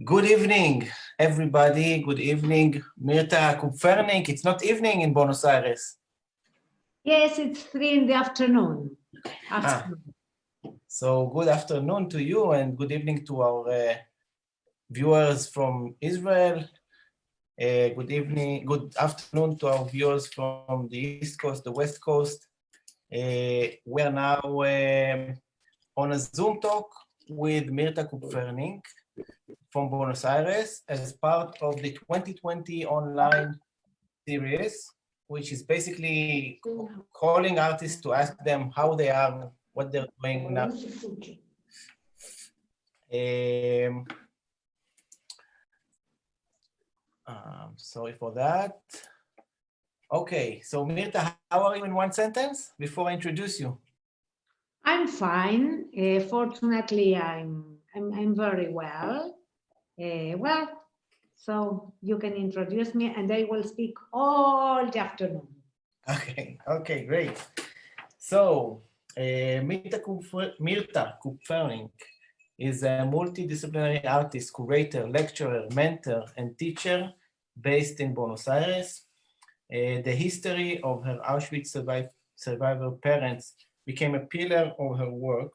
Good evening, everybody. Good evening, Mirta Kupferminc. It's not evening in Buenos Aires. Yes, it's 3 in the afternoon. So good afternoon to you and good evening to our viewers from Israel. Good afternoon to our viewers from the East Coast, the West Coast. We're now on a Zoom talk with Mirta Kupferminc from Buenos Aires as part of the 2020 online series, which is basically calling artists to ask them how they are, what they're doing now. Sorry for that. Okay, so Mirta, how are you in one sentence before I introduce you? I'm fine. Fortunately, I'm very well. So you can introduce me and I will speak all the afternoon. Okay, great. So Mirta Kupferminc is a multidisciplinary artist, curator, lecturer, mentor, and teacher based in Buenos Aires. The history of her Auschwitz survivor parents became a pillar of her work,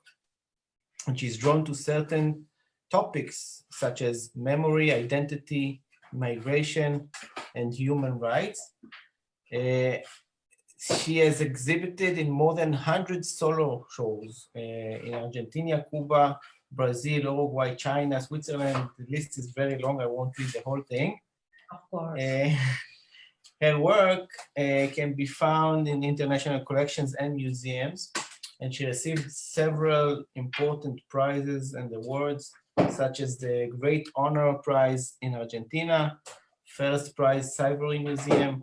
and she's drawn to certain topics such as memory, identity, migration, and human rights. She has exhibited in more than 100 solo shows in Argentina, Cuba, Brazil, Uruguay, China, Switzerland. The list is very long. I won't read the whole thing. Of course. Her work can be found in international collections and museums, and she received several important prizes and awards, such as the Great Honor Prize in Argentina, First Prize Sivori Museum,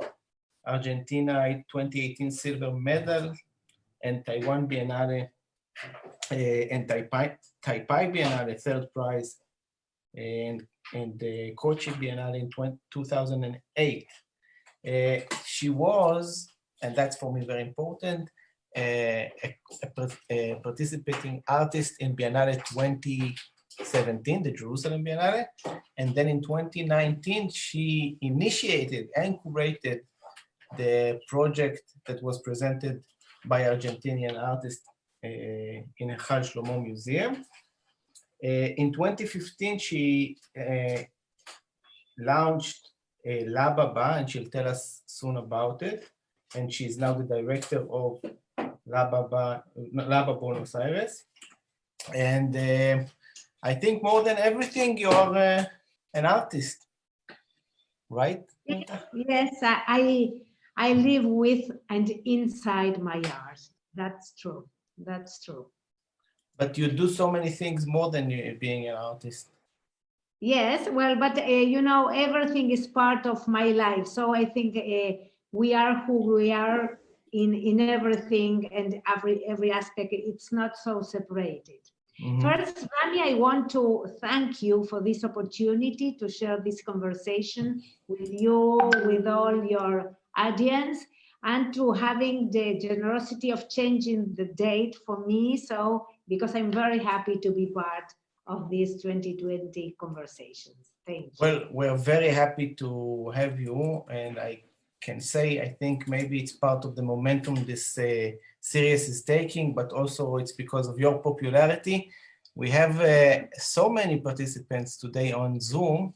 Argentina 2018 Silver Medal, and Taiwan Biennale, and Taipei Biennale, third prize, and the Koichi Biennale in 2008. She was, and that's for me very important, a participating artist in Biennale 2017, the Jerusalem Biennale, and then in 2019 she initiated and curated the project that was presented by Argentinian artists in a Chal Shlomo museum. In 2015, she launched La Baba, and she'll tell us soon about it. And she's now the director of La Baba Buenos Aires. And I think more than everything, you're an artist, right? Yes, I live with and inside my art. That's true. That's true. But you do so many things more than being an artist. Yes, well, but you know, everything is part of my life. So I think we are who we are in everything and every aspect. It's not so separated. Mm-hmm. First, Rami, I want to thank you for this opportunity to share this conversation with you, with all your audience, and to having the generosity of changing the date for me. So, because I'm very happy to be part of these 2020 conversations. Thank you. Well, we're very happy to have you, and I can say, I think maybe it's part of the momentum this series is taking, but also it's because of your popularity. We have so many participants today on Zoom.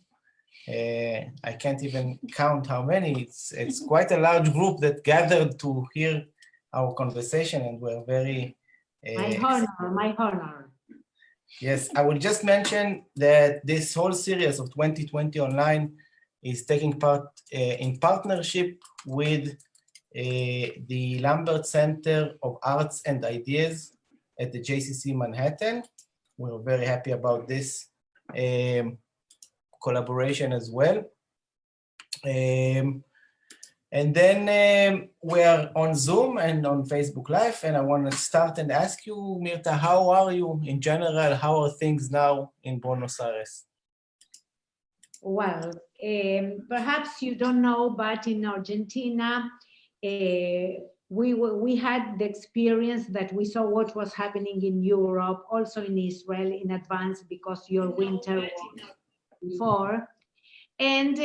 I can't even count how many. It's quite a large group that gathered to hear our conversation, and we're very... my honor. Yes, I will just mention that this whole series of 2020 Online is taking part in partnership with the Lambert Center of Arts and Ideas at the JCC Manhattan. We're very happy about this collaboration as well. And then we are on Zoom and on Facebook Live, and I want to start and ask you, Mirta, how are you in general? How are things now in Buenos Aires? Well, perhaps you don't know, but in Argentina, we had the experience that we saw what was happening in Europe, also in Israel in advance, because your winter before. And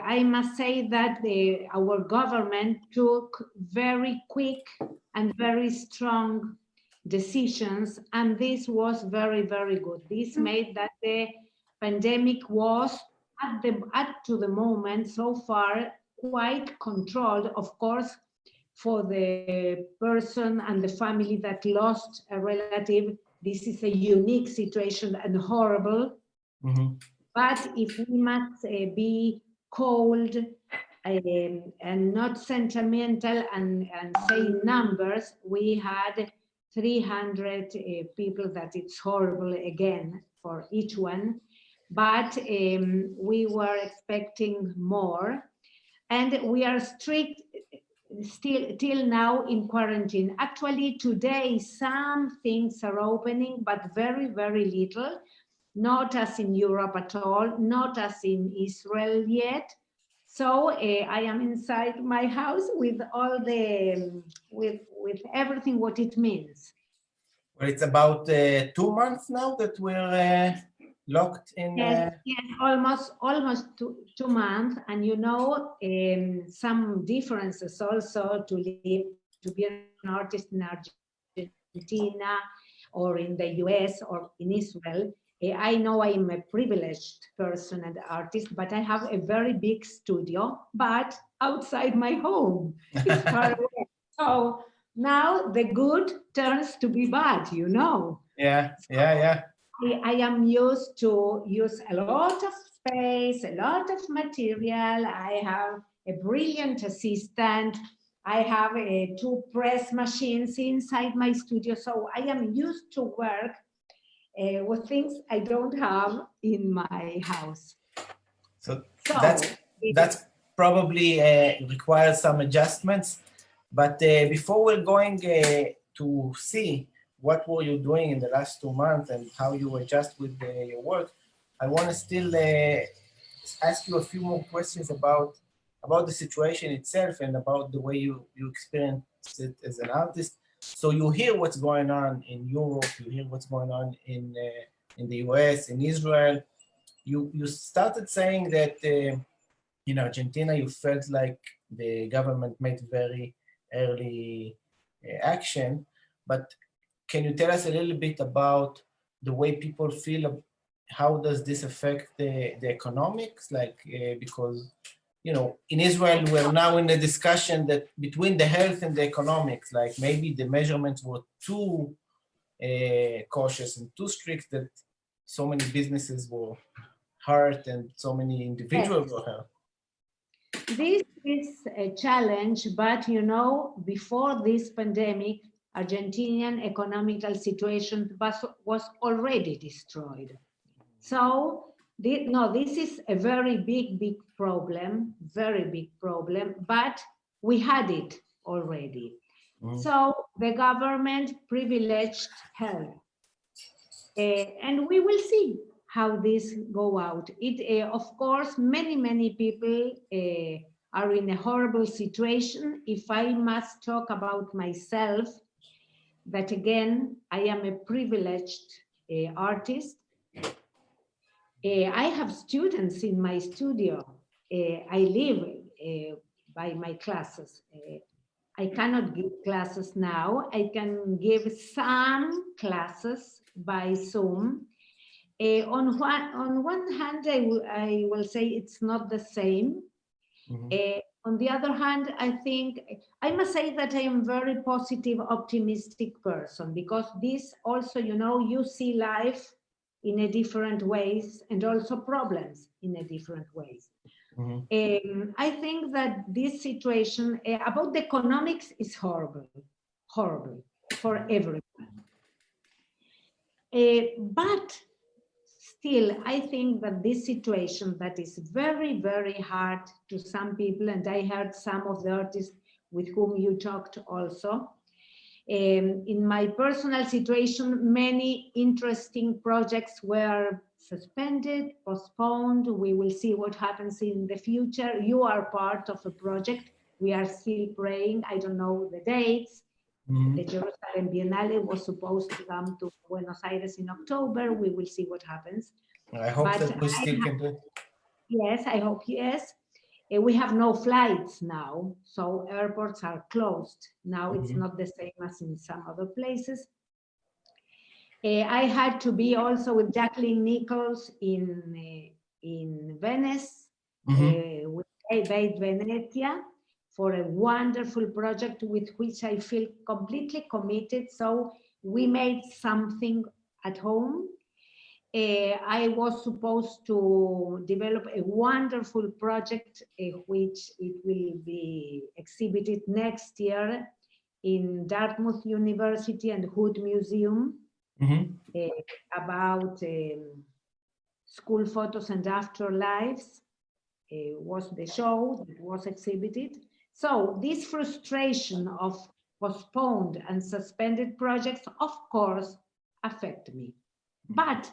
I must say that our government took very quick and very strong decisions, and this was very, very good. This made that the pandemic was up to the moment so far quite controlled. Of course, for the person and the family that lost a relative, this is a unique situation and horrible. Mm-hmm. But if we must be cold and not sentimental and say numbers, we had 300 people that it's horrible again for each one. But we were expecting more. And we are strict still till now in quarantine. Actually, today some things are opening, but very, very little. Not as in Europe at all, not as in Israel yet. So I am inside my house with all the, with everything what it means. Well, it's about 2 months now that we're locked in. Yes, almost 2 months. And you know, some differences also to live, to be an artist in Argentina or in the US or in Israel. I know I'm a privileged person and artist, but I have a very big studio, but outside my home. It's far away. So now the good turns to be bad, you know. Yeah. I am used to use a lot of space, a lot of material. I have a brilliant assistant. I have 2 press machines inside my studio. So I am used to work with things I don't have in my house. So that's probably requires some adjustments. But before we're going to see what were you doing in the last 2 months and how you adjust with your work, I want to still ask you a few more questions about the situation itself and about the way you experience it as an artist. So you hear what's going on in Europe, you hear what's going on in the US, in Israel. You started saying that in Argentina you felt like the government made very early action, but can you tell us a little bit about the way people feel? How does this affect the economics? Like, because, you know, in Israel, we're now in a discussion that between the health and the economics, like maybe the measurements were too cautious and too strict that so many businesses were hurt and so many individuals were hurt. This is a challenge, but you know, before this pandemic, Argentinian economical situation was already destroyed. So, this is a very big problem, very big problem, but we had it already. So the government privileged health. And we will see how this go out. Of course, many people are in a horrible situation. If I must talk about myself, that again, I am a privileged artist. I have students in my studio. I live by my classes. I cannot give classes now. I can give some classes by Zoom. On one hand, I will say it's not the same. On the other hand, I must say that I am a very positive, optimistic person, because this also, you know, you see life in a different ways and also problems in a different ways. I think that this situation about the economics is horrible for everyone. But still, I think that this situation that is very hard to some people, and I heard some of the artists with whom you talked also. In my personal situation, many interesting projects were suspended, postponed. We will see what happens in the future. You are part of a project. We are still praying. I don't know the dates. The Jerusalem Biennale was supposed to come to Buenos Aires in October. We will see what happens. I hope But that we still can do it. yes, I hope yes. We have no flights now, so airports are closed. Now it's not the same as in some other places. I had to be also with Jacqueline Nichols in Venice, with Taipei, Venezia, for a wonderful project with which I feel completely committed. So we made something at home. I was supposed to develop a wonderful project which it will be exhibited next year in Dartmouth University and Hood Museum, about school photos and afterlives. Was the show that was exhibited. So this frustration of postponed and suspended projects, of course, affect me. But,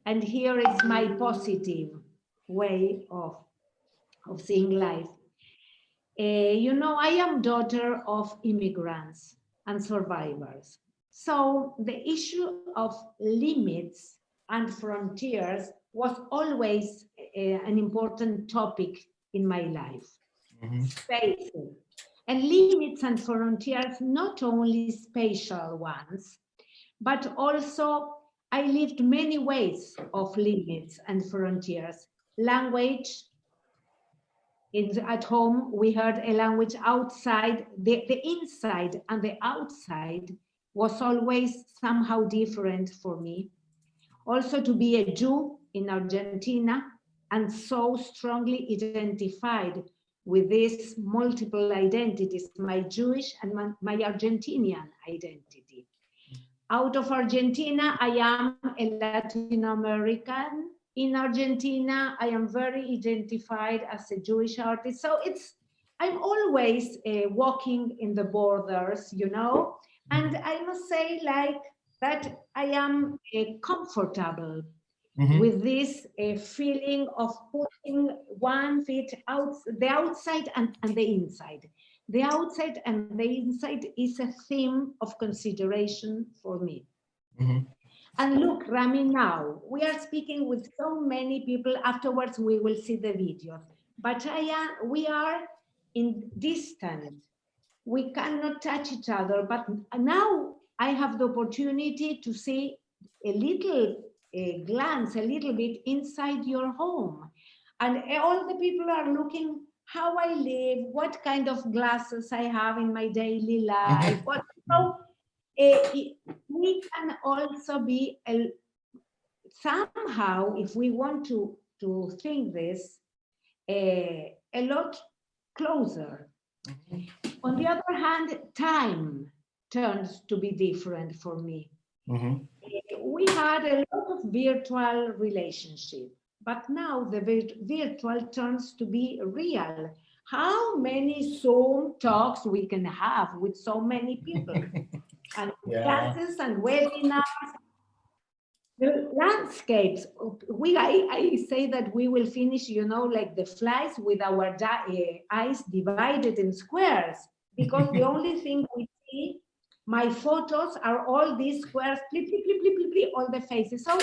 and here is my positive way of seeing life. You know, I am daughter of immigrants and survivors. So the issue of limits and frontiers was always an important topic in my life. Spaces. And limits and frontiers, not only spatial ones, but also I lived many ways of limits and frontiers. Language, at home, we heard a language outside, the inside and the outside was always somehow different for me. Also to be a Jew in Argentina and so strongly identified with these multiple identities, my Jewish and my Argentinian identity. Out of Argentina, I am a Latin American. In Argentina, I am very identified as a Jewish artist. So I'm always walking in the borders, you know, and I must say like that I am comfortable with this feeling of putting one foot out, the outside and the inside. The outside and the inside is a theme of consideration for me. And look, Rami, now we are speaking with so many people. Afterwards, we will see the videos. But we are in distant. We cannot touch each other. But now I have the opportunity to see a little glance, a little bit inside your home. And all the people are looking how I live, what kind of glasses I have in my daily life. So we can also be somehow, if we want to think this, a lot closer. On the other hand, time turns to be different for me. We had a lot of virtual relationship, but now the virtual turns to be real. How many Zoom talks we can have with so many people, and classes and webinars, the landscapes. I say that we will finish, you know, like the flies with our eyes divided in squares, because the only thing we see, my photos are all these squares, flip, flip, flip, flip, flip, flip, all the faces. So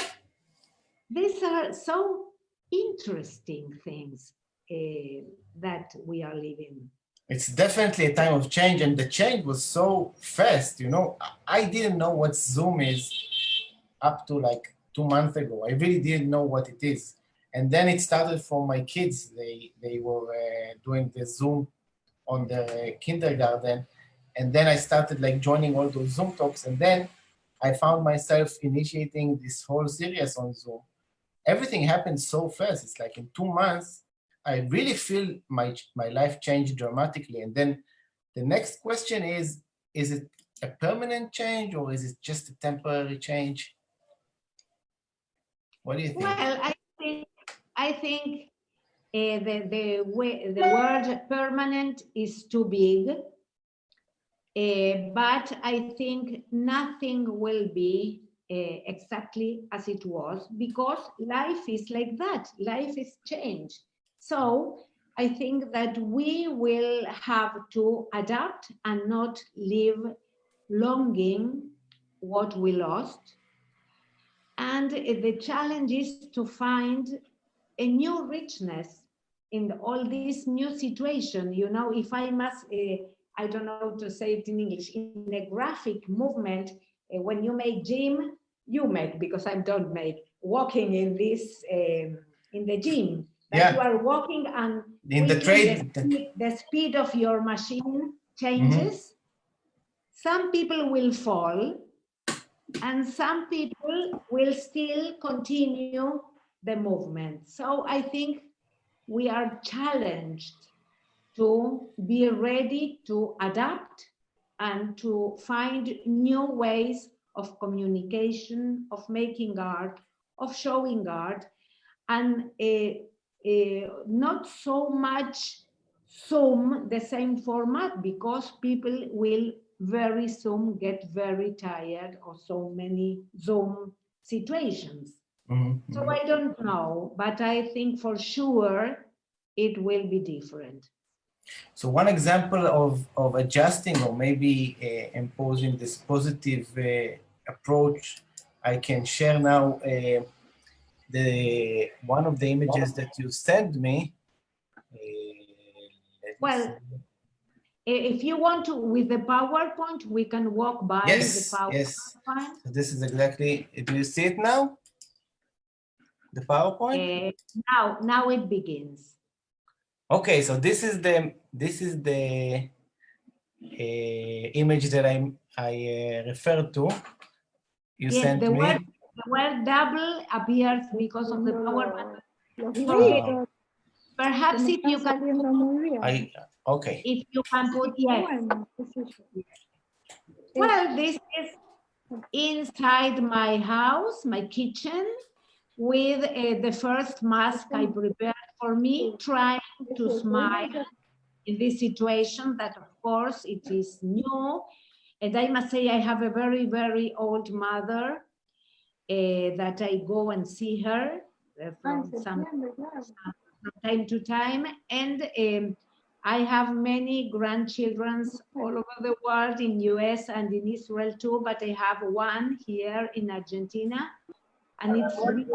these are so interesting things that we are living. It's definitely a time of change, and the change was so fast, you know. I didn't know what Zoom is up to like 2 months ago. I really didn't know what it is. And then it started for my kids. They were doing the Zoom on the kindergarten. And then I started like joining all those Zoom talks. And then I found myself initiating this whole series on Zoom. Everything happened so fast. It's like in 2 months, I really feel my life changed dramatically. And then the next question is it a permanent change or is it just a temporary change? What do you think? Well, I think the word permanent is too big, but I think nothing will be exactly as it was, because life is like that. Life is change. So I think that we will have to adapt and not live longing what we lost. And the challenge is to find a new richness in all this new situation. You know, if I must, I don't know to say it in English, in a graphic movement, when you make gym, you make, because I don't make, walking in this, in the gym, but Yeah. you are walking and In the trade, the speed of your machine changes. Some people will fall, and some people will still continue the movement. So I think we are challenged to be ready to adapt and to find new ways of communication, of making art, of showing art, and not so much Zoom, the same format, because people will very soon get very tired of so many Zoom situations. So I don't know, but I think for sure it will be different. So one example of adjusting or maybe imposing this positive approach, I can share now one of the images that you sent me. Well, if you want to, with the PowerPoint, we can walk by the PowerPoint. Yes. So this is exactly, do you see it now? The PowerPoint? Now it begins. Okay, so this is the image that I referred to. You sent me. The word double appears because of the PowerPoint. Perhaps if you can okay. If you can put, yes. Well, this is inside my house, my kitchen, with the first mask I prepared for me, trying to smile in this situation that, of course, it is new. And I must say I have a very, very old mother that I go and see her from time to time. And I have many grandchildren all over the world, in US and in Israel too, but I have one here in Argentina. And it's really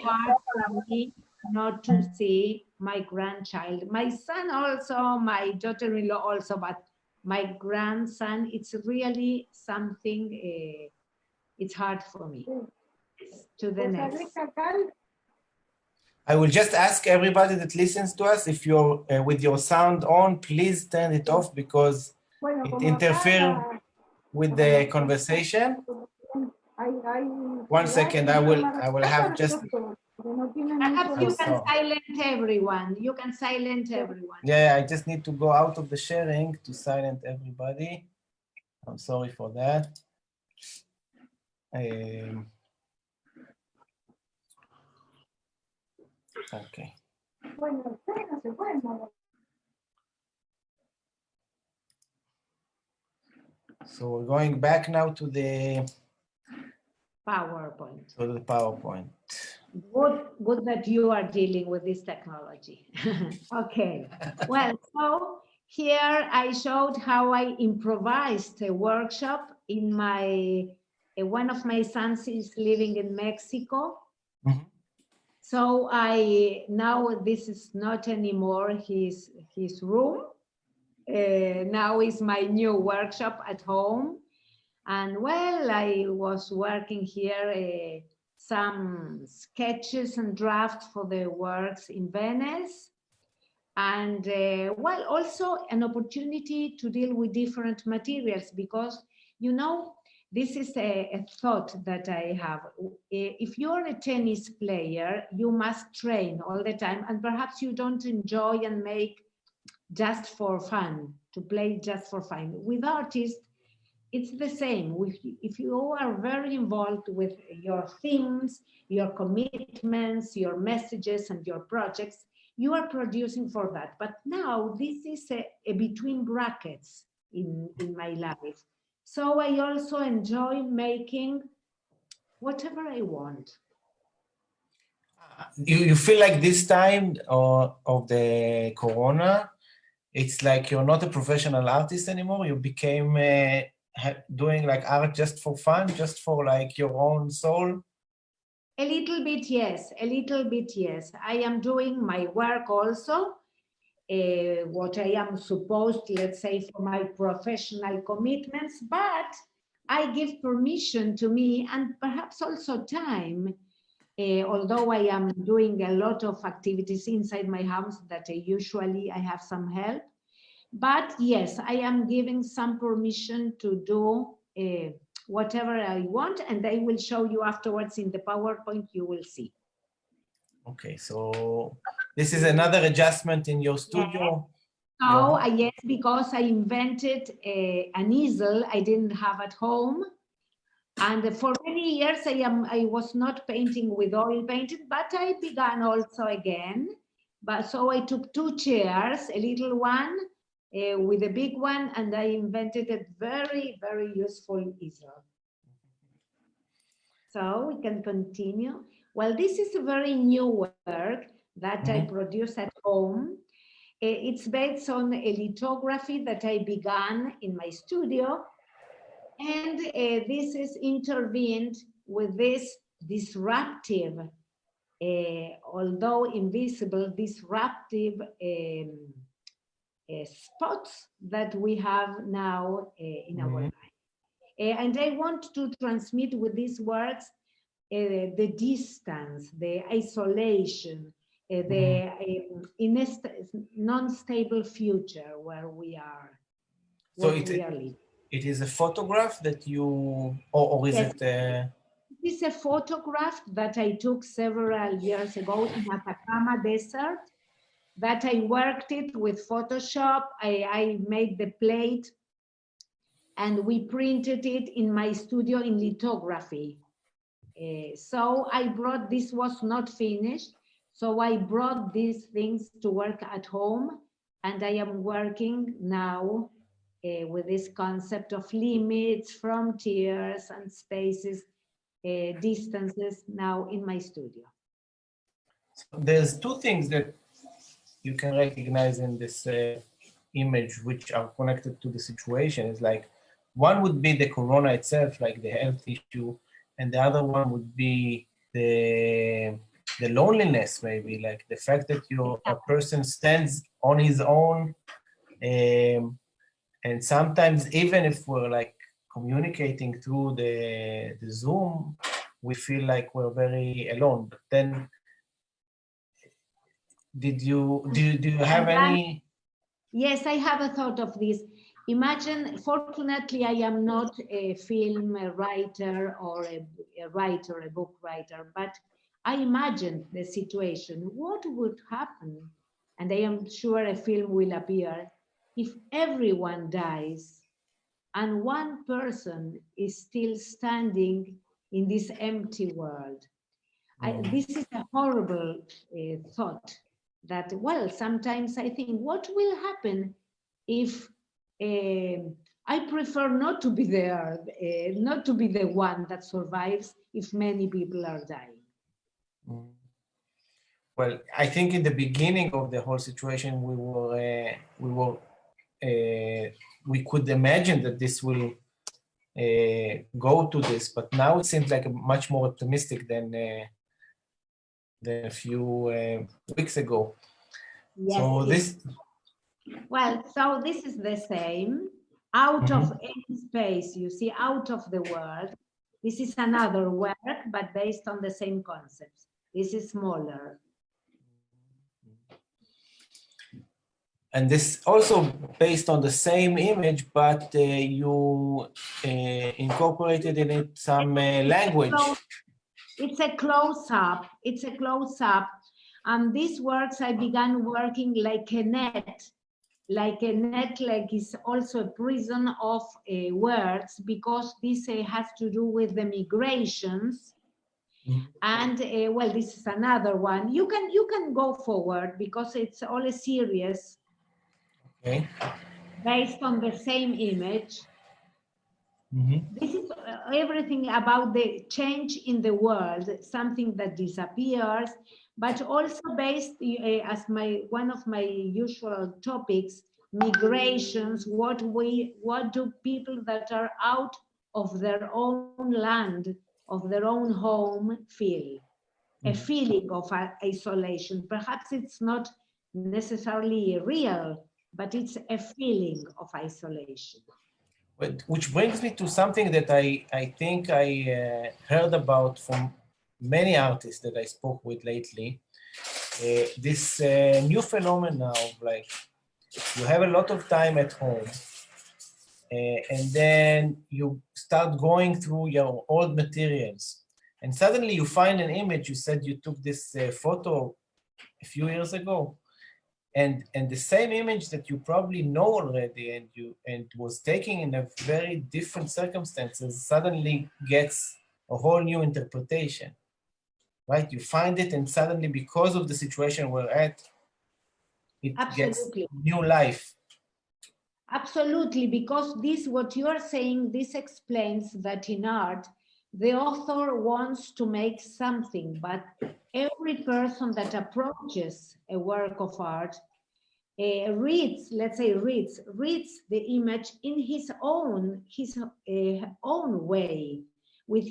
hard for me not to see my grandchild. My son also, my daughter-in-law also, but my grandson, it's really something, it's hard for me. To the next. I will just ask everybody that listens to us, if you're with your sound on, please turn it off because it interferes with the conversation. 1 second, I will have just. Perhaps you can silent everyone. You can silent everyone. Yeah, I just need to go out of the sharing to silent everybody. I'm sorry for that. Okay. So we're going back now to the PowerPoint. To the PowerPoint. Good that you are dealing with this technology. Okay. Well, so here I showed how I improvised a workshop in my, one of my sons is living in Mexico. Mm-hmm. So now this is not anymore his room. Now is my new workshop at home. And well, I was working here some sketches and drafts for the works in Venice. And well, also an opportunity to deal with different materials, because, you know, this is a thought that I have. If you're a tennis player, you must train all the time, and perhaps you don't enjoy and make just for fun, to play just for fun. With artists, it's the same. If you are very involved with your themes, your commitments, your messages, and your projects, you are producing for that. But now this is a between brackets in my life. So I also enjoy making whatever I want. You feel like this time of the Corona, it's like you're not a professional artist anymore. You became doing like art just for fun, just for like your own soul. A little bit, yes. A little bit, yes. I am doing my work also, what I am supposed, let's say, for my professional commitments, but I give permission to me and perhaps also time, although I am doing a lot of activities inside my house that usually I have some help. But yes, I am giving some permission to do whatever I want, and I will show you afterwards in the PowerPoint, you will see. Okay, so this is another adjustment in your studio? Oh, yes, because I invented an easel I didn't have at home. And for many years, I was not painting with oil painting, but I began also again. But so I took 2 chairs, a little one with a big one, and I invented a very, very useful easel. So we can continue. Well, this is a very new work that I produced at home. It's based on a lithography that I began in my studio. And this is intervened with this disruptive, although invisible, disruptive spots that we have now in our life. And I want to transmit with these words the distance, the isolation, the non-stable future where we are. So it is a photograph that you, or is yes. it? It is a photograph that I took several years ago in Atacama Desert, that I worked it with Photoshop. I made the plate and we printed it in my studio in lithography. So I brought, this was not finished, so I brought these things to work at home, and I am working now with this concept of limits, frontiers, and spaces, distances now in my studio. So there's 2 things that you can recognize in this image which are connected to the situation. It's like, one would be the corona itself, like the health issue, and the other one would be the loneliness, maybe, like the fact that a person stands on his own, and sometimes even if we're like communicating through the Zoom, we feel like we're very alone. But then, do you have any? Yes, I have a thought of this. Imagine, fortunately, I am not a film writer or a writer, a book writer, but I imagined the situation. What would happen? And I am sure a film will appear if everyone dies and one person is still standing in this empty world. This is a horrible thought that, well, sometimes I think, what will happen if I prefer not to be there, not to be the one that survives if many people are dying. Well, I think in the beginning of the whole situation, we could imagine that this will go to this, but now it seems like much more optimistic than a few weeks ago. Yes, so so this is the same. Out of any space, you see, out of the world. This is another work, but based on the same concepts. This is smaller. And this also based on the same image, but you incorporated in it some language. It's a close-up. It's a close-up. And these works, I began working like a net, like is also a prison of words, because this has to do with the migrations. And well, this is another one. You can go forward because it's all a series. Okay. Based on the same image. This is everything about the change in the world, something that disappears, but also based as one of my usual topics, migrations. What do people that are out of their own land, of their own home, feel? a feeling of isolation. Perhaps it's not necessarily real, but it's a feeling of isolation. Which brings me to something that I think I heard about from many artists that I spoke with lately. This new phenomenon of like, you have a lot of time at home, and then you start going through your old materials, and suddenly you find an image. You said you took this photo a few years ago, and the same image that you probably know already and was taken in a very different circumstances suddenly gets a whole new interpretation, right? You find it, and suddenly, because of the situation we're at, it Absolutely. gets new life. Absolutely, because this, what you are saying, this explains that in art, the author wants to make something, but every person that approaches a work of art reads the image in his own way, with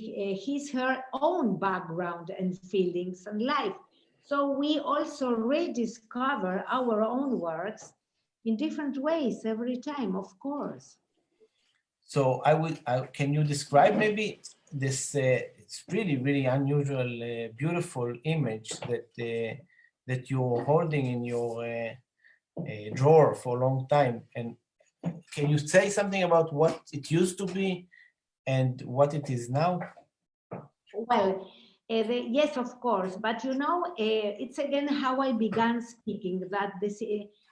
her own background and feelings and life. So we also rediscover our own works in different ways every time, of course. So can you describe maybe this, it's really, really unusual, beautiful image that you're holding in your drawer for a long time. And can you say something about what it used to be and what it is now? Well, yes, of course. But you know, it's again how I began speaking, that this,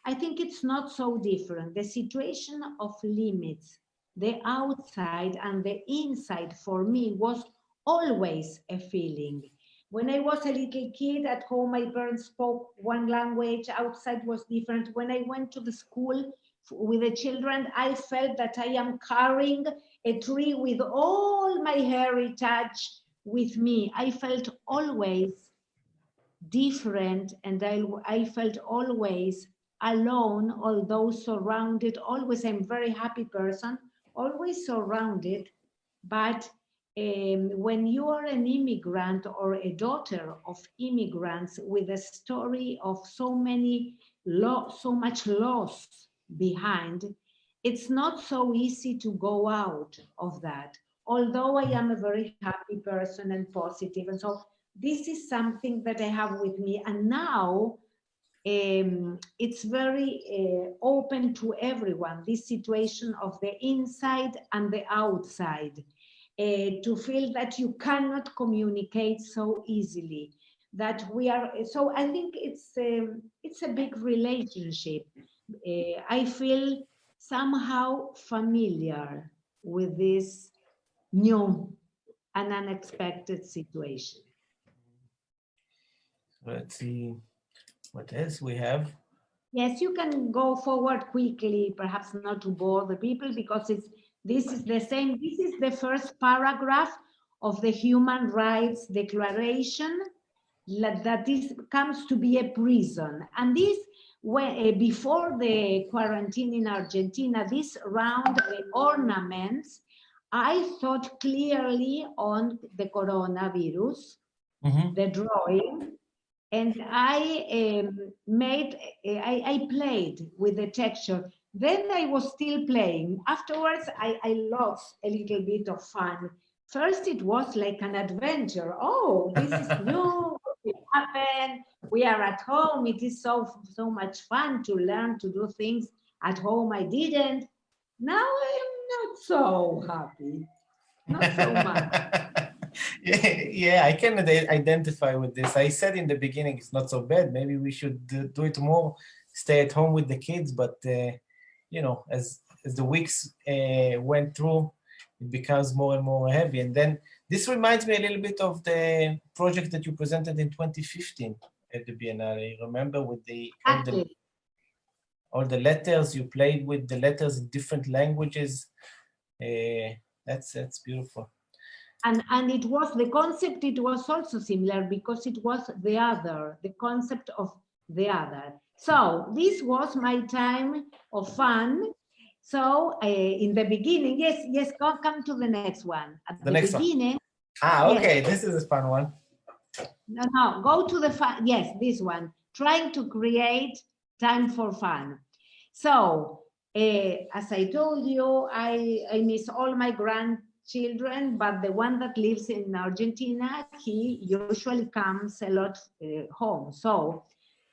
I think it's not so different. The situation of limits, the outside and the inside for me was always a feeling. When I was a little kid at home, my parents spoke one language, outside was different. When I went to the school with the children, I felt that I am carrying a tree with all my heritage with me. I felt always different, and I felt always alone, although surrounded. Always, I'm a very happy person, always surrounded. But when you are an immigrant or a daughter of immigrants with a story of so much loss behind, it's not so easy to go out of that. Although I am a very happy person and positive, and so this is something that I have with me. And now it's very open to everyone, this situation of the inside and the outside, to feel that you cannot communicate so easily, that we are, so I think it's a big relationship. I feel somehow familiar with this new and unexpected situation. Let's see what else we have. Yes, you can go forward quickly, perhaps not to bore the people, because this is the same. This is the first paragraph of the Human Rights Declaration, that this comes to be a prison. And this, before the quarantine in Argentina, these round ornaments, I thought clearly on the coronavirus, the drawing, and I played with the texture. Then I was still playing. Afterwards, I lost a little bit of fun. First, it was like an adventure. Oh, this is new. It happened. We are at home. It is so much fun to learn to do things at home. I didn't. Now I'm not so happy. Not so much. Yeah, I can identify with this. I said in the beginning, it's not so bad. Maybe we should do it more, stay at home with the kids. But, you know, as the weeks went through, it becomes more and more heavy. And then this reminds me a little bit of the project that you presented in 2015 at the Biennale. Remember, with all the letters, you played with the letters in different languages. That's beautiful. And it was, the concept, it was also similar, because it was the other, the concept of the other. So this was my time of fun. So in the beginning, yes, come to the next one. At the beginning. One. Okay, yes. This is a fun one. No, go to the fun. Yes, this one. Trying to create time for fun. So, as I told you, I miss all my grandchildren, but the one that lives in Argentina, he usually comes a lot home. So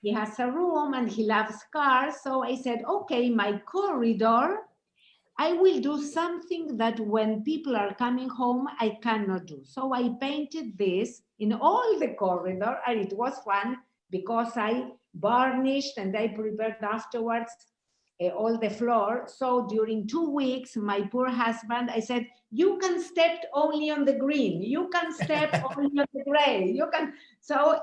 he has a room and he loves cars. So I said, okay, my corridor, I will do something that when people are coming home, I cannot do. So I painted this in all the corridor, and it was fun because I varnished and I prepared afterwards all the floor. So during 2 weeks, my poor husband, I said, you can step only on the green, you can step only on the gray, you can. So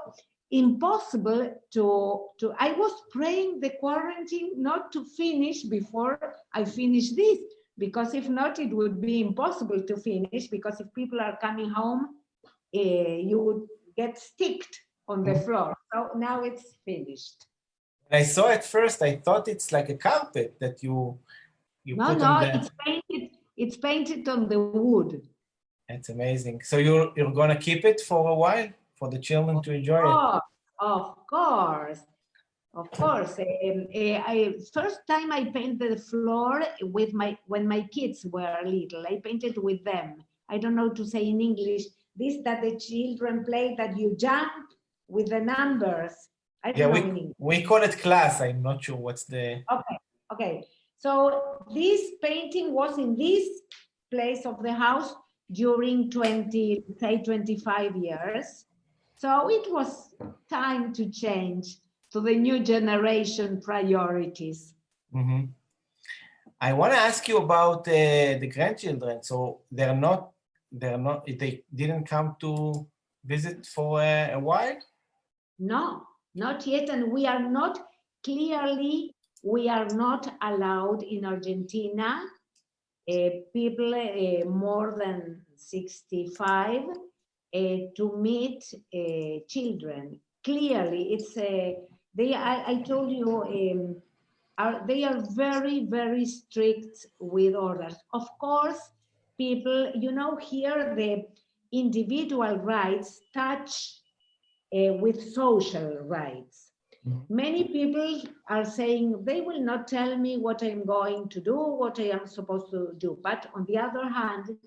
impossible to I was praying the quarantine not to finish before I finish this, because if not, it would be impossible to finish, because if people are coming home, you would get sticked on the floor. So now it's finished. When I saw it first, I thought it's like a carpet that you put on the... It's painted on the wood. That's amazing. So you're gonna keep it for a while for the children to enjoy it? Of course. First time I painted the floor with when my kids were little. I painted with them. I don't know to say in English. This that the children play, that you jump with the numbers. I don't know in English. We call it class. I'm not sure what's the... Okay. So this painting was in this place of the house during 25 years. So it was time to change to the new generation priorities. Mm-hmm. I want to ask you about the grandchildren. So they didn't come to visit for a while? No, not yet. And we are not allowed in Argentina, people more than 65 to meet children. Clearly, it's I told you, they are very, very strict with orders. Of course, people, here the individual rights touch with social rights. Many people are saying they will not tell me what I'm going to do, what I am supposed to do. But on the other hand,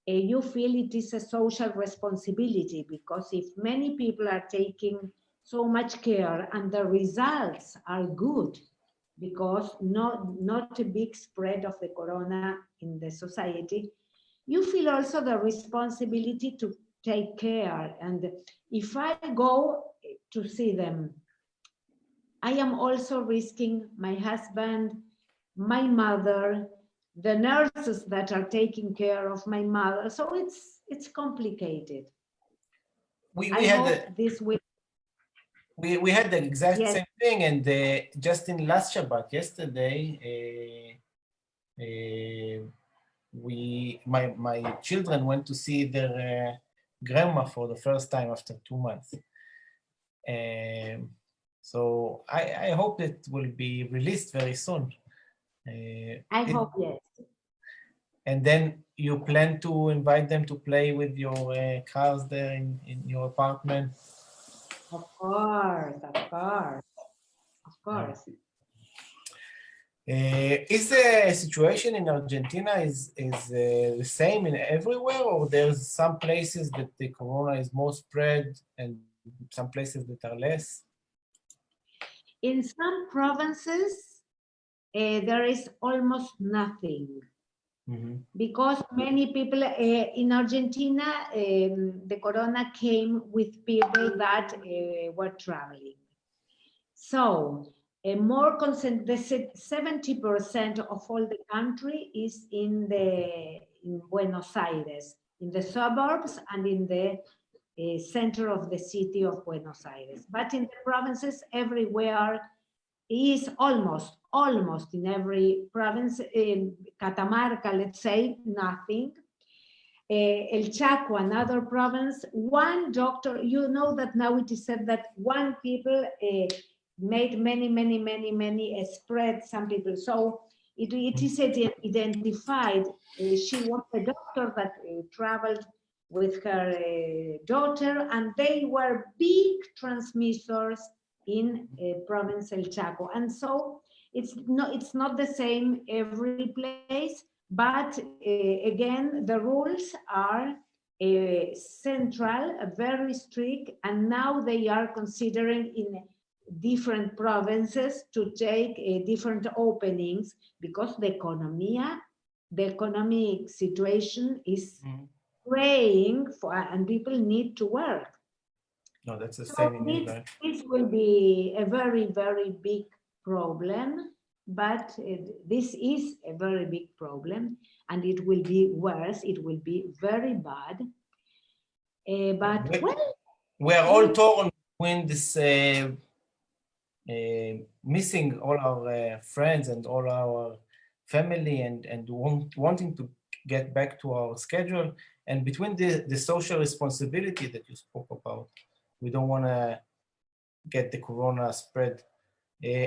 you feel it is a social responsibility, because if many people are taking so much care and the results are good, because not a big spread of the corona in the society, you feel also the responsibility to take care. And if I go to see them, I am also risking my husband, my mother, the nurses that are taking care of my mother. So it's complicated. We had the exact same thing, and just in last Shabbat, yesterday, my children went to see their grandma for the first time after 2 months. So I hope it will be released very soon. I hope, yes. And then you plan to invite them to play with your cars there in your apartment? Of course. Is the situation in Argentina is the same in everywhere, or there's some places that the corona is more spread and some places that are less? In some provinces, there is almost nothing. Mm-hmm. Because many people in Argentina, the corona came with people that were traveling. So more consent, the 70% of all the country is in Buenos Aires, in the suburbs and in the center of the city of Buenos Aires. But in the provinces, everywhere is almost in every province, Catamarca, let's say, nothing. El Chaco, another province, one doctor, you know that now it is said that one people made many spread, some people. So it is identified. She was a doctor that traveled with her daughter, and they were big transmitters in province El Chaco. And so it's not the same every place, but again, the rules are central, very strict, and now they are considering in different provinces to take different openings because the economic situation is praying for, and people need to work. No, that's the So same in Israel. this will be a very, very big problem, but this is a very big problem, and it will be worse. It will be very bad. But we are all torn between this missing all our friends and all our family and wanting to get back to our schedule, and between the social responsibility that you spoke about. We don't want to get the corona spread.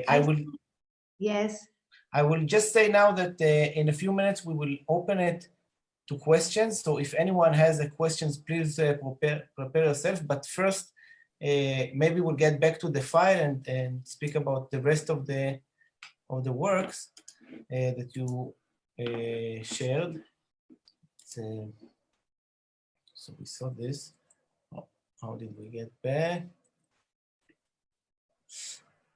I will just say now that in a few minutes we will open it to questions. So if anyone has a questions, please prepare yourself. But first, maybe we'll get back to the file and speak about the rest of the works that you shared. So we saw this. How did we get back?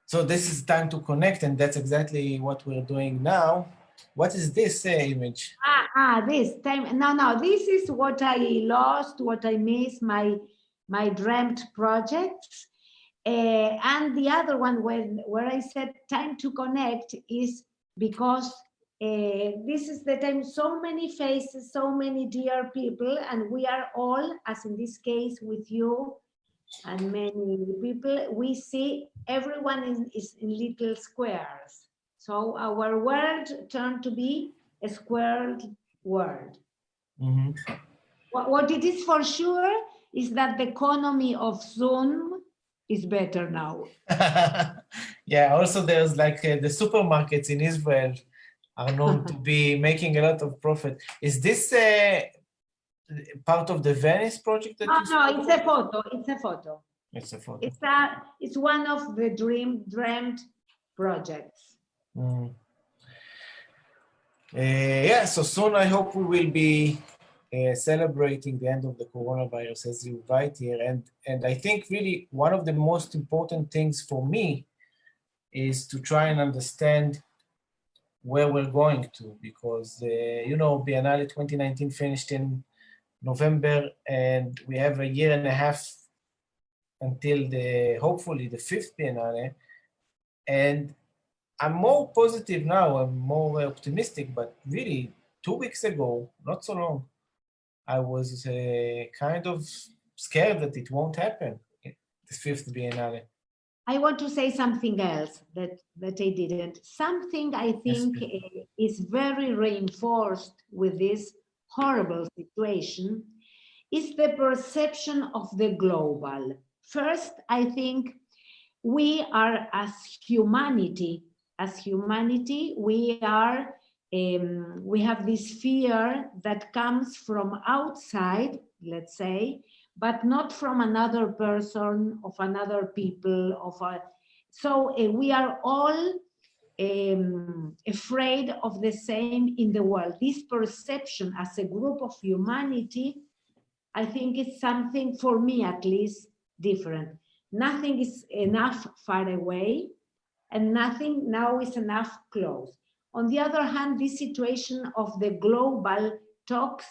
So this is time to connect, and that's exactly what we're doing now. What is this image? This time. No, this is what I lost, what I missed, my dreamt projects. And the other one where I said time to connect is because this is the time, so many faces, so many dear people, and we are all, as in this case with you and many people, we see everyone is in little squares. So our world turned to be a squared world. Mm-hmm. What it is for sure is that the economy of Zoom is better now. Yeah, also there's like the supermarkets in Israel are known to be making a lot of profit. Is this part of the Venice project that you No, it's a photo. It's a photo. It's a photo. It's one of the dreamt projects. Yeah, so soon I hope we will be celebrating the end of the coronavirus, as you write here. And I think really one of the most important things for me is to try and understand where we're going to, because, you know, Biennale 2019 finished in November, and we have a year and a half until hopefully the 5th Biennale. And I'm more positive now, I'm more optimistic, but really 2 weeks ago, not so long, I was kind of scared that it won't happen, the 5th Biennale. I want to say something else that I didn't. Something I think is very reinforced with this horrible situation is the perception of the global. First, I think we are as humanity, we are, we have this fear that comes from outside, let's say, but not from another person, of another people, so we are all afraid of the same in the world. This perception as a group of humanity, I think is something, for me at least, different. Nothing is enough far away, and nothing now is enough close. On the other hand, this situation of the global talks,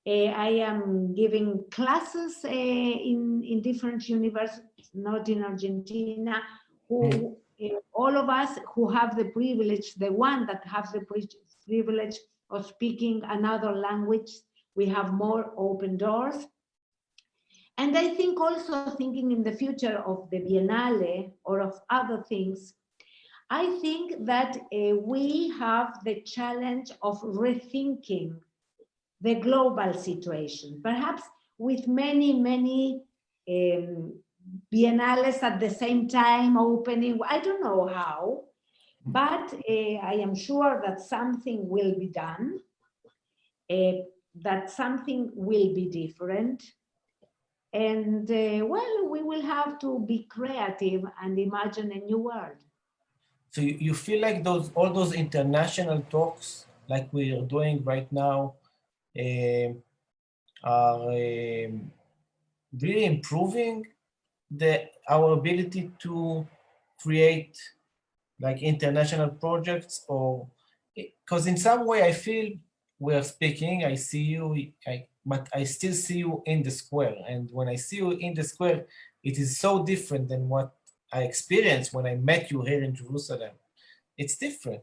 I am giving classes in different universities, not in Argentina, who all of us who have the privilege, the one that have the privilege of speaking another language, we have more open doors. And I think also thinking in the future of the Biennale or of other things, I think that we have the challenge of rethinking the global situation, perhaps with many biennales at the same time opening. I don't know how, but I am sure that something will be done. that something will be different. And well, we will have to be creative and imagine a new world. So you feel like all those international talks, like we are doing right now, are really improving our ability to create like international projects, or because in some way I feel we are speaking, I see you, but I still see you in the square. And when I see you in the square, it is so different than what I experienced when I met you here in Jerusalem. It's different.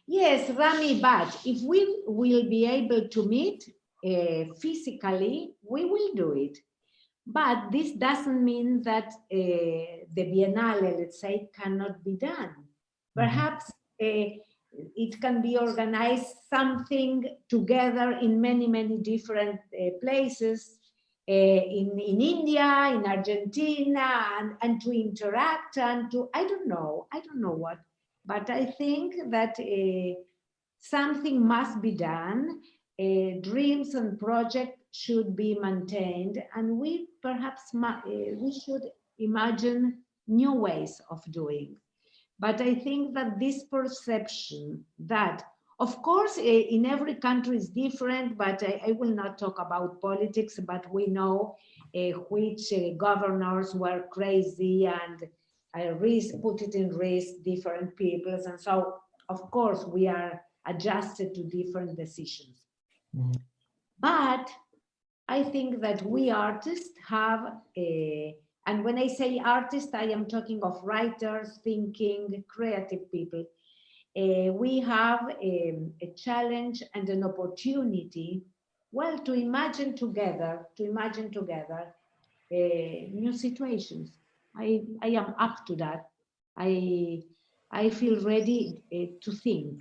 Yes, Rami, but if we will be able to meet physically, we will do it. But this doesn't mean that the Biennale, let's say, cannot be done. Perhaps it can be organized something together in many, many different places, in India, in Argentina, and to interact and to, I don't know what. But I think that something must be done. Dreams and projects should be maintained, and we perhaps we should imagine new ways of doing. But I think that this perception that, of course, in every country is different, but I will not talk about politics, but we know which governors were crazy and put it in risk different peoples. And so, of course, we are adjusted to different decisions. Mm-hmm. But I think that we artists have and when I say artists, I am talking of writers, thinking, creative people. We have a challenge and an opportunity, well, to imagine together new situations. I am up to that. I feel ready to think.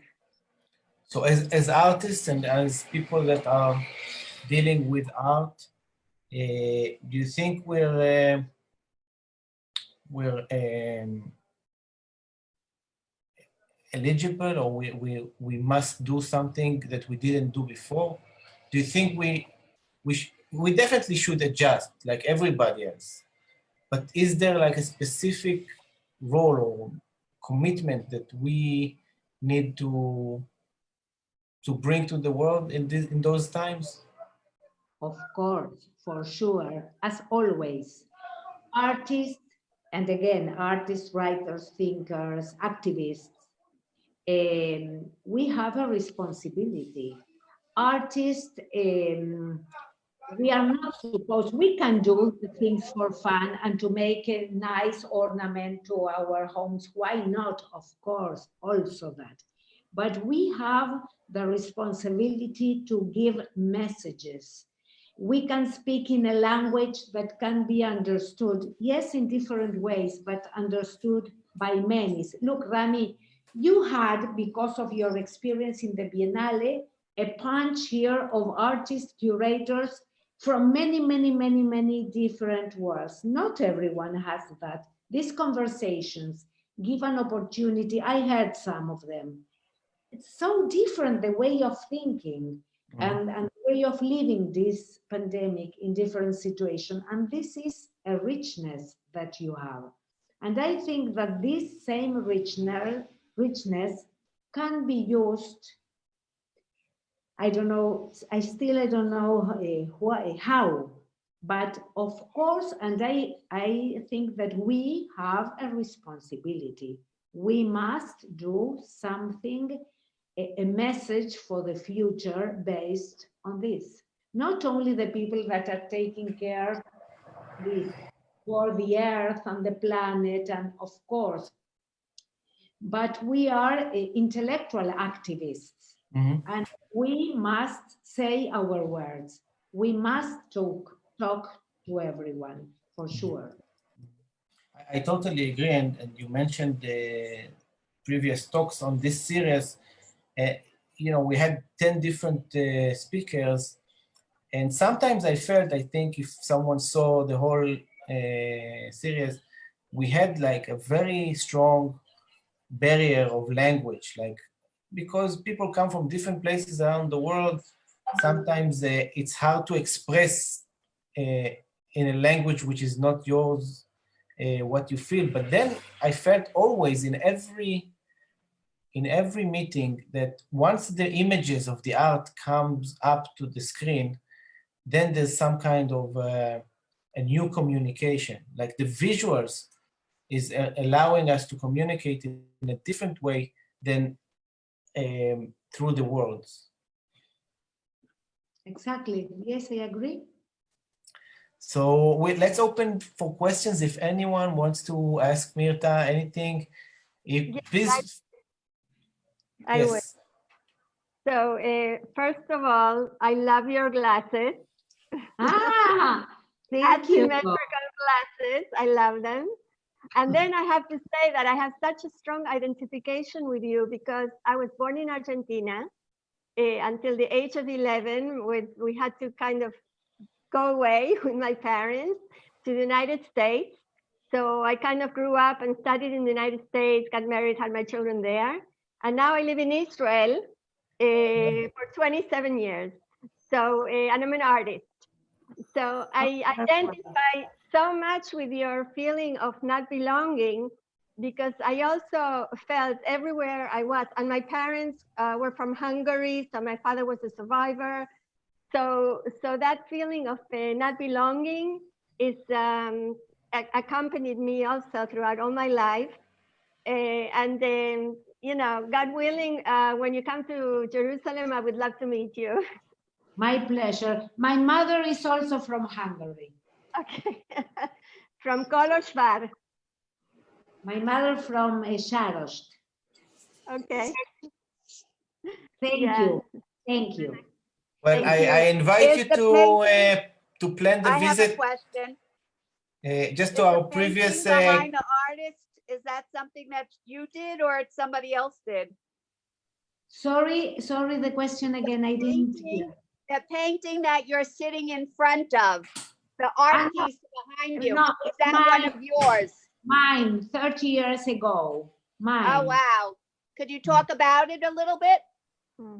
So as artists and as people that are dealing with art, do you think we're eligible, or we must do something that we didn't do before? Do you think we definitely should adjust like everybody else, but is there like a specific role or commitment that we need to bring to the world in those times? Of course, for sure, as always, artists, and again, artists, writers, thinkers, activists, we have a responsibility. Artists, we are not supposed, we can do things for fun and to make a nice ornament to our homes. Why not? Of course, also that. But we have the responsibility to give messages. We can speak in a language that can be understood, yes, in different ways, but understood by many. Look, Rami, you had, because of your experience in the Biennale, a punch here of artists, curators from many different worlds. Not everyone has that. These conversations give an opportunity. I heard some of them. It's so different, the way of thinking and the way of living this pandemic in different situations. And this is a richness that you have. And I think that this same richness can be used. I don't know, I don't know how, but of course, and I think that we have a responsibility. We must do something, a message for the future based on this. Not only the people that are taking care for the earth and the planet, and of course, but we are intellectual activists. Mm-hmm. And we must say our words. We must talk to everyone, for sure. I totally agree. And you mentioned the previous talks on this series. You know, we had 10 different speakers. And sometimes I think if someone saw the whole series, we had like a very strong barrier of language, like, because people come from different places around the world, sometimes it's hard to express in a language which is not yours what you feel. But then I felt always in every meeting that once the images of the art comes up to the screen, then there's some kind of a new communication. Like the visuals is allowing us to communicate in a different way than through the words. Exactly. Yes, I agree. So let's open for questions. If anyone wants to ask Mirta anything, Yes, please. I Yes. would. So first of all, I love your glasses. Ah, thank you. Asymmetrical glasses. I love them. And then I have to say that I have such a strong identification with you because I was born in Argentina until the age of 11, when we had to kind of go away with my parents to the United States. So I kind of grew up and studied in the United States, got married, had my children there. And now I live in Israel for 27 years. So, and I'm an artist. So I identify so much with your feeling of not belonging, because I also felt everywhere I was, and my parents were from Hungary, so my father was a survivor. So that feeling of not belonging is accompanied me also throughout all my life. And then, you know, God willing, when you come to Jerusalem, I would love to meet you. My pleasure. My mother is also from Hungary. Okay. From Kolozsvár. My mother from Sarost. Okay. Thank you. Thank you. Well, I invite you to plan the visit. I have a question. Just Is to our the previous. painting behind the artist, is that something that you did or it's somebody else did? Sorry, the question again. I didn't hear. The painting that you're sitting in front of, the art piece behind you, no, is that mine. one of yours? Mine, 30 years ago. Mine. Oh, wow. Could you talk about it a little bit?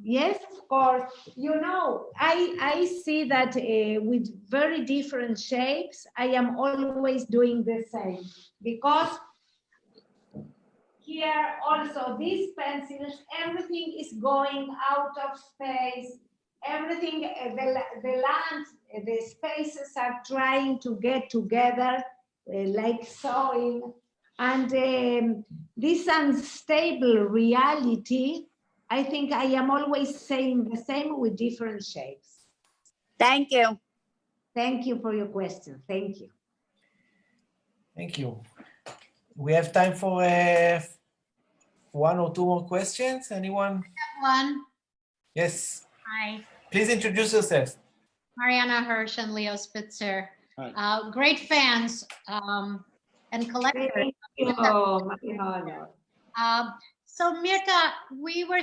Yes, of course. You know, I see that with very different shapes, I am always doing the same, because here also these pencils, everything is going out of space. Everything, the land, the spaces are trying to get together like sewing. And this unstable reality, I think I am always saying the same with different shapes. Thank you. Thank you for your question. Thank you. Thank you. We have time for one or two more questions. Anyone? One. Yes. Hi. Please introduce yourself. Mariana Hirsch and Leo Spitzer. Great fans and collectors. Thank you, Mariana. So Mirta, we were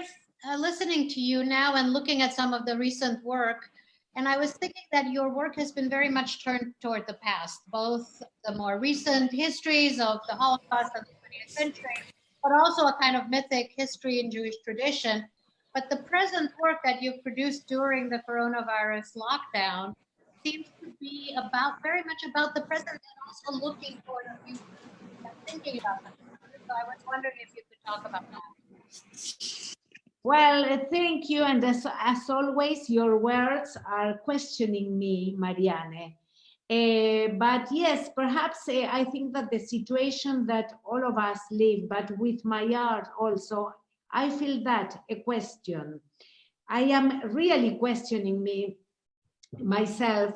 listening to you now and looking at some of the recent work, and I was thinking that your work has been very much turned toward the past, both the more recent histories of the Holocaust of the 20th century, but also a kind of mythic history in Jewish tradition. But the present work that you've produced during the coronavirus lockdown seems to be very much about the present and also looking toward the future and thinking about the future. So I was wondering if you could talk about that. Well, thank you. And as always, your words are questioning me, Marianne. But yes, perhaps I think that the situation that all of us live, but with my art also, I feel that a question. I am really questioning myself,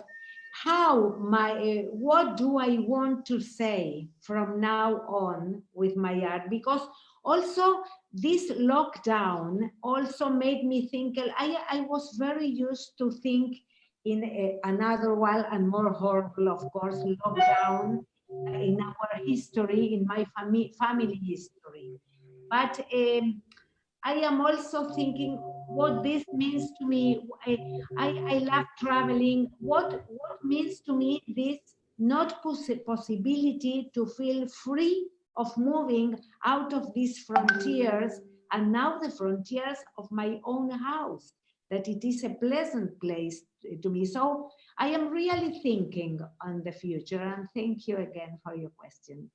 what do I want to say from now on with my art? Because also this lockdown also made me think, I was very used to think in another one and more horrible, of course, lockdown in our history, in my family history. But I am also thinking what this means to me. I love traveling. What means to me this not possibility to feel free of moving out of these frontiers, and now the frontiers of my own house. that it is a pleasant place to me. So I am really thinking on the future, and thank you again for your question.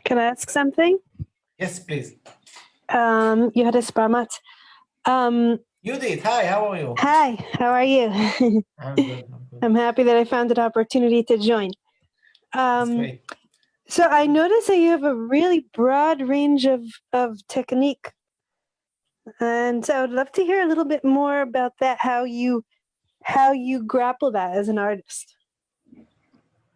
Can I ask something? Yes, please. Johannes Barmat. Judith, hi, how are you? Hi, how are you? I'm good. I'm good. I'm happy that I found an opportunity to join. That's great. So I noticed that you have a really broad range of technique. And so I would love to hear a little bit more about that, how you grapple that as an artist.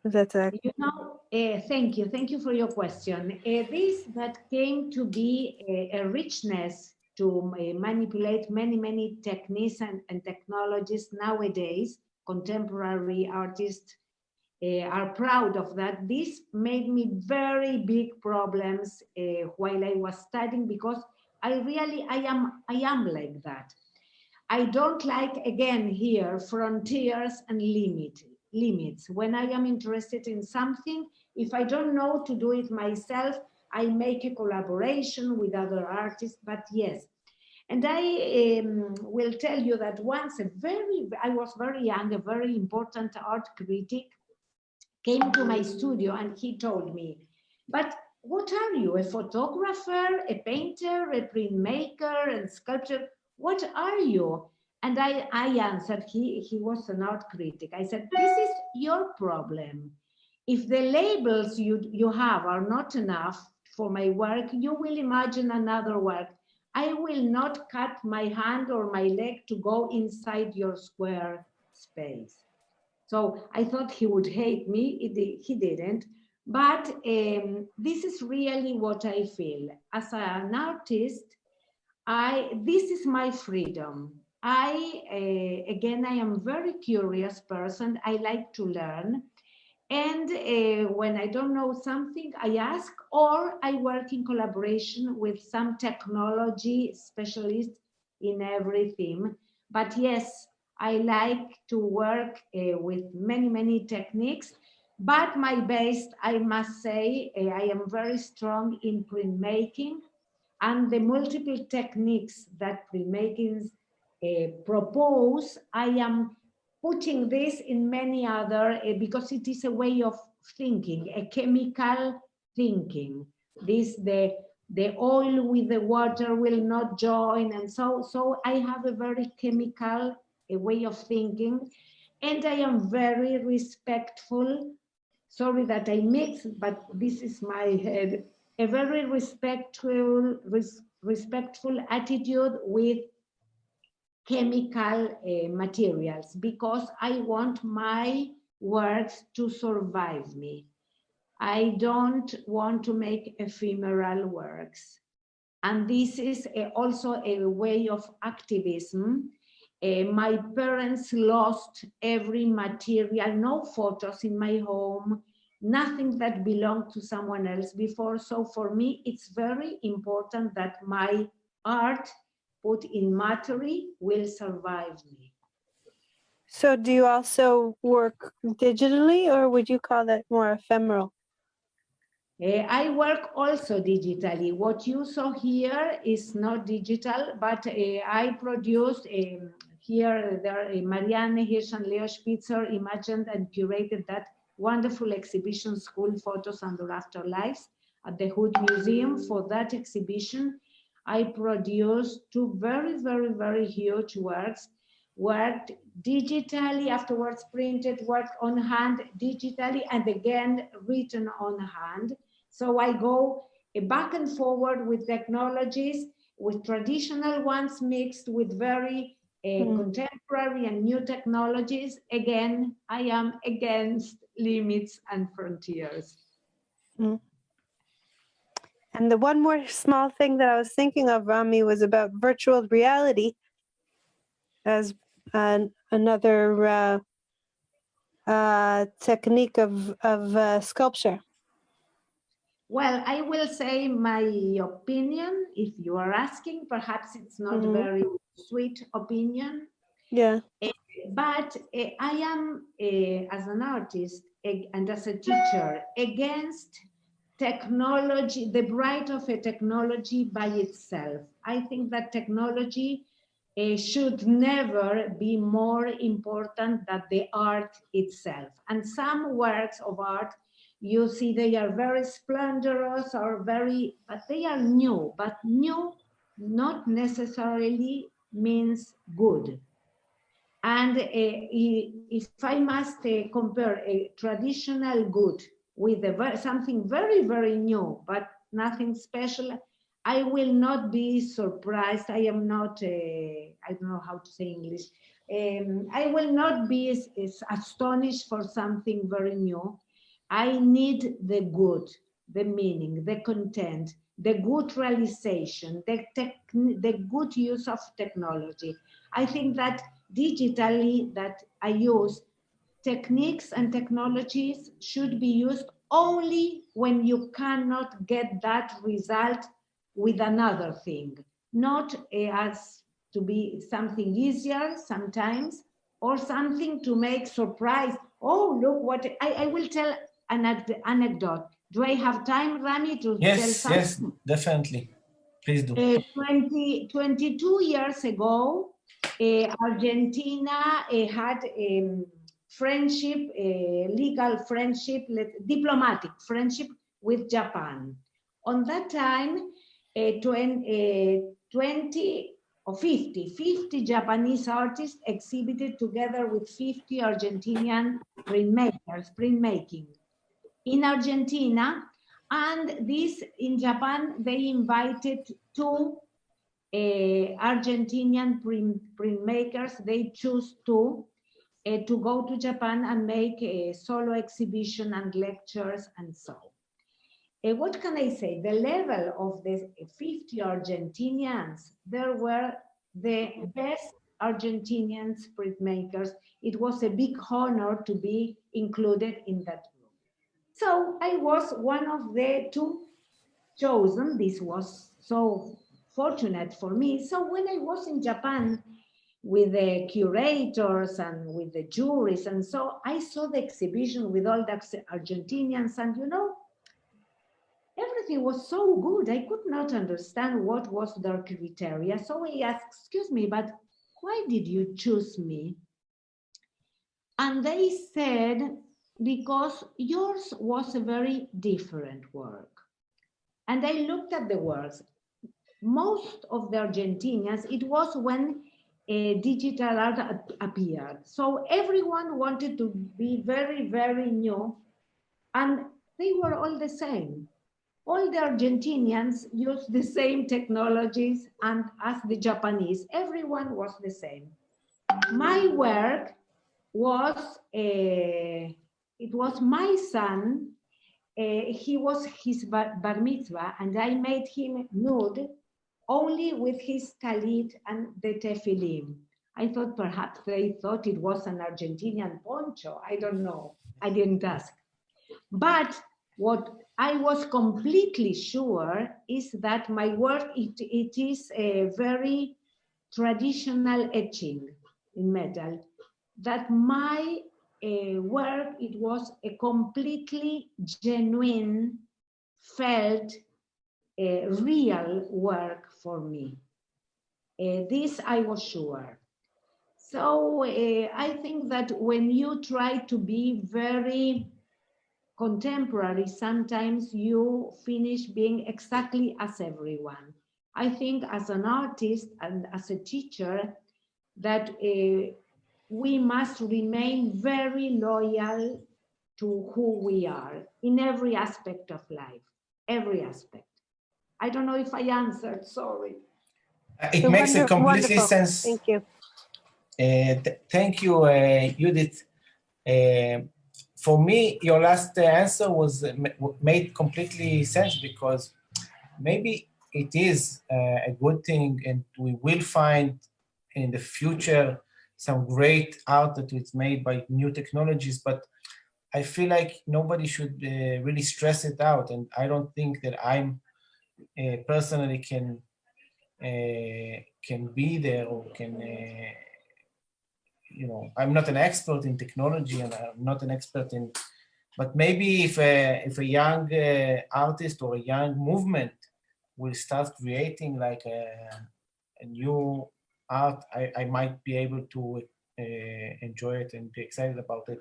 If that's a... You know, thank you for your question. This that came to be a richness to manipulate many techniques and technologies nowadays. Contemporary artists are proud of that. This made me very big problems while I was studying, because I am like that. I don't like, again here, frontiers and limits. When I am interested in something, if I don't know to do it myself, I make a collaboration with other artists, but yes. And I will tell you that once I was very young, a very important art critic came to my studio and he told me, but what are you, a photographer, a painter, a printmaker and sculptor? What are you? And I answered, he was an art critic. I said, this is your problem. If the labels you have are not enough for my work, you will imagine another work. I will not cut my hand or my leg to go inside your square space. So I thought he would hate me, he didn't. But this is really what I feel. As an artist, this is my freedom. Again, I am a very curious person. I like to learn. And when I don't know something, I ask, or I work in collaboration with some technology specialists in every theme. But yes, I like to work with many techniques. But my base, I must say, I am very strong in printmaking, and the multiple techniques that printmakings propose, I am putting this in many other, because it is a way of thinking, a chemical thinking. The oil with the water will not join, and so I have a very chemical way of thinking, and I am very respectful. Sorry that I mix, but this is my head. A very respectful attitude with chemical materials, because I want my works to survive me. I don't want to make ephemeral works. And this is also a way of activism. My parents lost every material, no photos in my home, nothing that belonged to someone else before. So for me, it's very important that my art put in material will survive me. So do you also work digitally, or would you call that more ephemeral? I work also digitally. What you saw here is not digital, but I produced here, Marianne Hirsch and Leo Spitzer imagined and curated that wonderful exhibition, School Photos Under Afterlives, at the Hood Museum. For that exhibition, I produced two very huge works, worked digitally, afterwards printed, worked on hand digitally, and again written on hand. So I go back and forward with technologies, with traditional ones mixed with very contemporary and new technologies. Again, I am against limits and frontiers. Mm. And the one more small thing that I was thinking of, Rami, was about virtual reality as another technique of sculpture. Well, I will say my opinion, if you are asking. Perhaps it's not a very sweet opinion. Yeah. But I am, as an artist and as a teacher, against technology, the bright of a technology by itself. I think that technology should never be more important than the art itself. And some works of art, you see they are very splendorous or very, but they are new, but new not necessarily means good. And if I must compare a traditional good with something very, very new, but nothing special, I will not be surprised. I am not, I don't know how to say English. I will not be astonished for something very new. I need the good, the meaning, the content, the good realization, the good use of technology. I think that digitally that I use, techniques and technologies should be used only when you cannot get that result with another thing, not as to be something easier sometimes, or something to make surprise. Oh, look what, I will tell an anecdote. Do I have time, Rami, to tell something? Yes, definitely. Please do. 22 years ago, Argentina had friendship, legal friendship, diplomatic friendship with Japan. On that time, 20 or 50 Japanese artists exhibited together with 50 Argentinian printmaking in Argentina. And this, in Japan, they invited two Argentinian printmakers. They choose two to go to Japan and make a solo exhibition and lectures and so. What can I say? The level of the 50 Argentinians, there were the best Argentinians printmakers. It was a big honor to be included in that group. So I was one of the two chosen. This was so fortunate for me. So when I was in Japan with the curators and with the juries, and so I saw the exhibition with all the Argentinians, and you know, everything was so good. I could not understand what was their criteria. So I asked, excuse me, but why did you choose me? And they said, because yours was a very different work. And I looked at the works. Most of the Argentinians, it was when digital art appeared. So everyone wanted to be very, very new, and they were all the same. All the Argentinians used the same technologies and as the Japanese, everyone was the same. My work was, it was my son, he was his bar mitzvah, and I made him nude only with his talit and the tefillin. I thought perhaps they thought it was an Argentinian poncho. I don't know. I didn't ask. But what I was completely sure is that my work, it is a very traditional etching in metal. That my work, it was a completely genuine, felt, real work for me. This I was sure. So I think that when you try to be very contemporary, sometimes you finish being exactly as everyone. I think as an artist and as a teacher that we must remain very loyal to who we are in every aspect of life, every aspect. I don't know if I answered, sorry. It makes a completely sense. Thank you. Thank you, Judith. For me, your last answer was made completely sense, because maybe it is a good thing, and we will find in the future some great art that is made by new technologies, but I feel like nobody should really stress it out, and I don't think that I'm personally can be there, or can, you know, I'm not an expert in technology, and I'm not an expert in, but maybe if a young artist or a young movement will start creating like a new art, I might be able to enjoy it and be excited about it.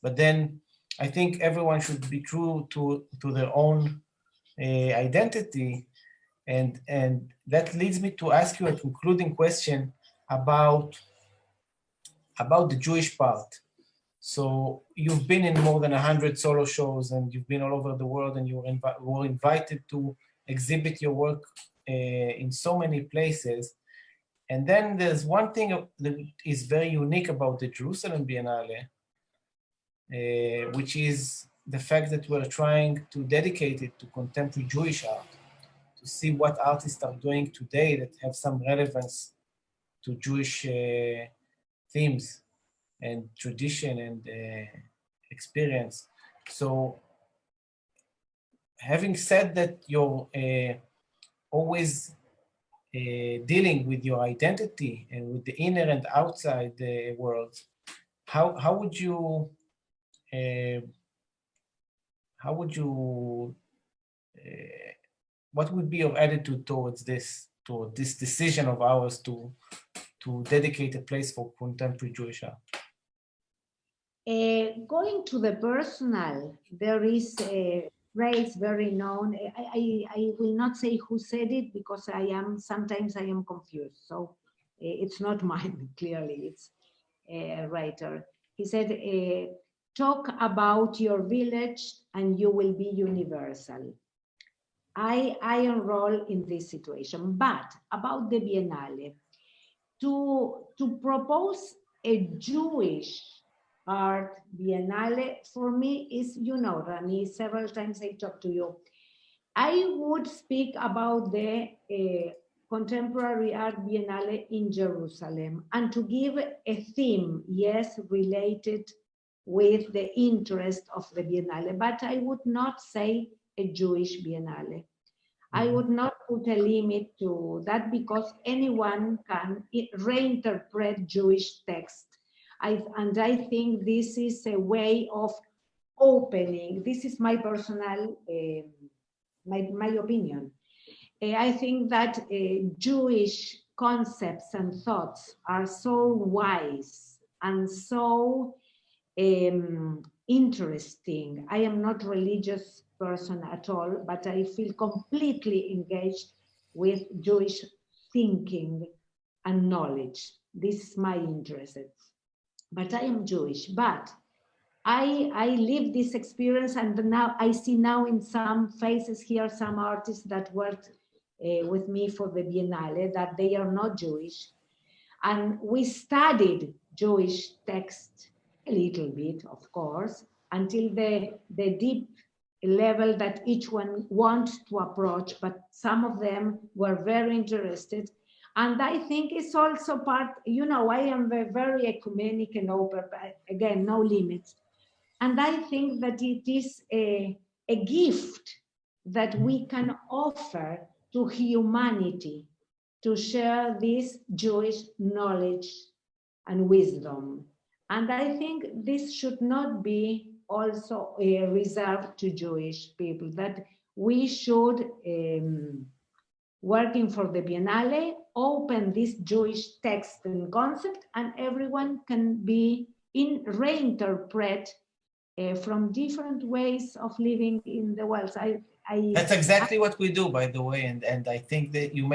But then I think everyone should be true to their own identity. And that leads me to ask you a concluding question about the Jewish part. So you've been in more than 100 solo shows, and you've been all over the world, and you were invited to exhibit your work in so many places. And then there's one thing that is very unique about the Jerusalem Biennale, which is the fact that we're trying to dedicate it to contemporary Jewish art, to see what artists are doing today that have some relevance to Jewish themes and tradition and experience. So having said that, you're always dealing with your identity and with the inner and outside world, how would you what would be your attitude towards this decision of ours to dedicate a place for contemporary Jewish art? Going to the personal, there is a phrase very known. I will not say who said it because sometimes I am confused. So it's not mine, clearly, it's a writer. He said, talk about your village and you will be universal. I enroll in this situation, but about the Biennale, to propose a Jewish art Biennale for me is, you know, Rami, several times I talked to you. I would speak about the Contemporary Art Biennale in Jerusalem and to give a theme, yes, related with the interest of the Biennale, but I would not say a Jewish Biennale. I would not put a limit to that because anyone can reinterpret Jewish text. And I think this is a way of opening. This is my personal, my opinion. I think that Jewish concepts and thoughts are so wise and so interesting. I am not religious person at all, but I feel completely engaged with Jewish thinking and knowledge. This is my interest. But I am Jewish, but I live this experience, and now I see now in some faces here, some artists that worked with me for the Biennale, that they are not Jewish. And we studied Jewish text a little bit, of course, until the deep level that each one wants to approach, but some of them were very interested. And I think it's also part, you know, I am very ecumenic and open, but again, no limits. And I think that it is a gift that we can offer to humanity to share this Jewish knowledge and wisdom. And I think this should not be also reserved to Jewish people, that we should, working for the Biennale, open this Jewish text and concept, and everyone can be reinterpret from different ways of living in the world. That's exactly what we do, by the way, and I think that you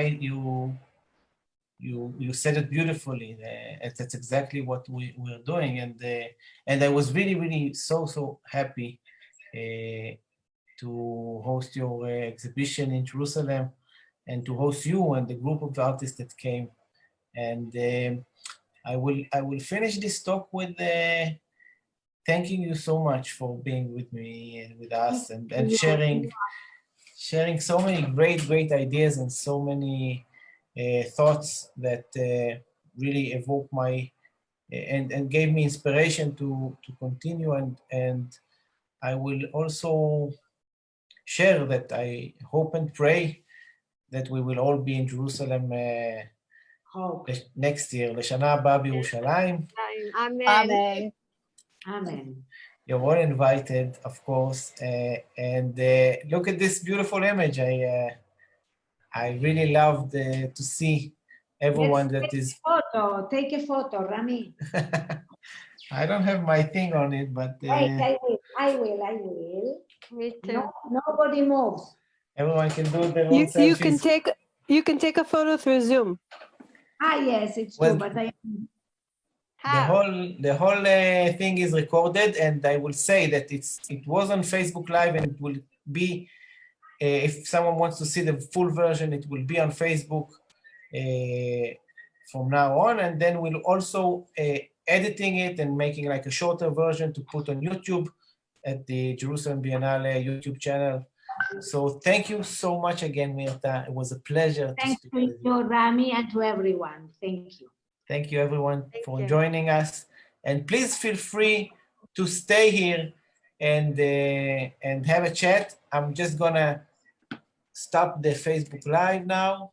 said it beautifully. That's exactly what we're doing, and I was really so happy to host your exhibition in Jerusalem, and to host you and the group of artists that came. And I will finish this talk with thanking you so much for being with me and with us, and sharing so many great ideas and so many thoughts that really evoke my and gave me inspiration to continue. And I will also share that I hope and pray that we will all be in Jerusalem next year. לשנה הבאה בירושלים. Amen. Amen. You're all invited, of course. And look at this beautiful image. I really loved to see everyone Let's that is. take a photo, Rami. I don't have my thing on it, but Wait, I will. Me too. No, nobody moves. everyone can do their own You selfies. you can take a photo through Zoom. Yes, it's Well, true, but How? the whole thing is recorded, and I will say that it was on Facebook Live, and it will be if someone wants to see the full version, it will be on Facebook from now on, and then we'll also editing it and making like a shorter version to put on YouTube at the Jerusalem Biennale YouTube channel. So thank you so much again, Mirta. It was a pleasure to speak with you. Thank you, Rami, and to everyone. Thank you. Thank you, everyone, Thank for you. joining us. And please feel free to stay here and have a chat. I'm just gonna stop the Facebook Live now.